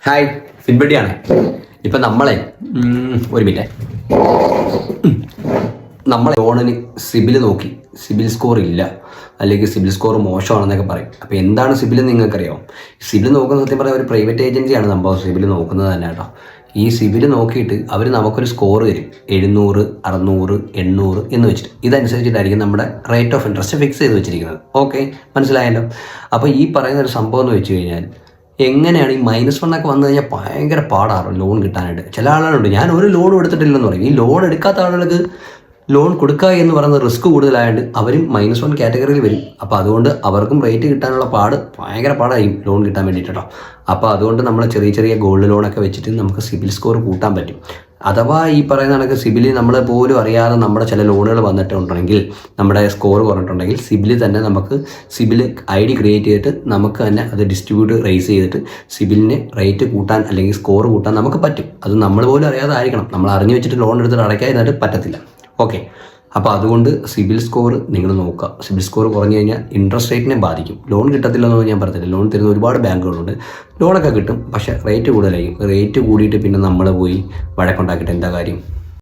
Hi, ഫിൻബഡിയാണ്. ഇപ്പം നമ്മളെ ഒരു മിനിറ്റ് നമ്മളെ ലോണിന് സിബിൽ നോക്കി സിബിൽ സ്കോർ ഇല്ല, അല്ലെങ്കിൽ സിബിൽ സ്കോർ മോശമാണെന്നൊക്കെ പറയും. അപ്പോൾ എന്താണ് സിബിൽ നിങ്ങൾക്കറിയാം? സിബിൽ നോക്കുന്നത് സത്യം പറഞ്ഞാൽ ഒരു പ്രൈവറ്റ് ഏജൻസിയാണ് സംഭവം സിബിൽ നോക്കുന്നത് തന്നെ കേട്ടോ. ഈ സിബിൽ നോക്കിയിട്ട് അവർ നമുക്കൊരു സ്കോർ തരും, 700, 600, 800 എന്ന് വെച്ചിട്ട്. ഇതനുസരിച്ചിട്ടായിരിക്കും നമ്മുടെ റേറ്റ് ഓഫ് ഇൻട്രസ്റ്റ് ഫിക്സ് ചെയ്ത് വെച്ചിരിക്കുന്നത്. ഓക്കെ, മനസ്സിലായല്ലോ. അപ്പോൾ ഈ പറയുന്ന ഒരു സംഭവം എന്ന് വെച്ച് കഴിഞ്ഞാൽ എങ്ങനെയാണ് ഈ -1 ഒക്കെ വന്നു കഴിഞ്ഞാൽ ഭയങ്കര പാടാണ് ലോൺ കിട്ടാനായിട്ട്. ചില ആളുകളുണ്ട്, ഞാൻ ഒരു ലോണും എടുത്തിട്ടില്ലെന്ന് പറയും. ഈ ലോൺ എടുക്കാത്ത ആളുകൾക്ക് ലോൺ കൊടുക്കുക എന്ന് പറയുന്നത് റിസ്ക് കൂടുതലായതുകൊണ്ട് അവരും -1 കാറ്റഗറിയിൽ വരും. അപ്പോൾ അതുകൊണ്ട് അവർക്കും റേറ്റ് കിട്ടാനുള്ള ഭയങ്കര പാടായിരിക്കും ലോൺ കിട്ടാൻ വേണ്ടിയിട്ടോ. അപ്പോൾ അതുകൊണ്ട് നമ്മൾ ചെറിയ ചെറിയ ഗോൾഡ് ലോണൊക്കെ വെച്ചിട്ട് നമുക്ക് സിബിൽ സ്കോർ കൂട്ടാൻ പറ്റും. അഥവാ ഈ പറയുന്ന കണക്ക് സിബിൽ നമ്മൾ പോലും അറിയാതെ നമ്മുടെ ചില ലോണുകൾ വന്നിട്ടുണ്ടെങ്കിൽ, നമ്മുടെ സ്കോർ കുറഞ്ഞിട്ടുണ്ടെങ്കിൽ, സിബിൽ തന്നെ നമുക്ക് സിബിൽ ID ക്രിയേറ്റ് ചെയ്തിട്ട് നമുക്ക് തന്നെ അത് ഡിസ്ട്രിബ്യൂട്ട് റേസ് ചെയ്തിട്ട് സിബിലിന് റേറ്റ് കൂട്ടാൻ അല്ലെങ്കിൽ സ്കോർ കൂട്ടാൻ നമുക്ക് പറ്റും. അത് നമ്മൾ പോലും അറിയാതെ ആയിരിക്കണം. നമ്മൾ അറിഞ്ഞു വെച്ചിട്ട് ലോൺ എടുത്തിട്ട് അടയ്ക്കാനായിട്ട് പറ്റത്തില്ല. ഓക്കെ, അപ്പോൾ അതുകൊണ്ട് സിബിൽ സ്കോർ നിങ്ങൾ നോക്കുക. സിബിൽ സ്കോർ കുറഞ്ഞു കഴിഞ്ഞാൽ ഇൻട്രസ്റ്റ് റേറ്റിനെ ബാധിക്കും. ലോൺ കിട്ടത്തില്ലെന്ന് ഞാൻ പറഞ്ഞില്ല. ലോൺ തരുന്ന ഒരുപാട് ബാങ്കുകളുണ്ട്. ലോണൊക്കെ കിട്ടും, പക്ഷേ റേറ്റ് കൂടുതലായിരിക്കും. റേറ്റ് കൂടിയിട്ട് പിന്നെ നമ്മൾ പോയി വഴക്കുണ്ടാക്കിയിട്ട് എന്താ കാര്യം?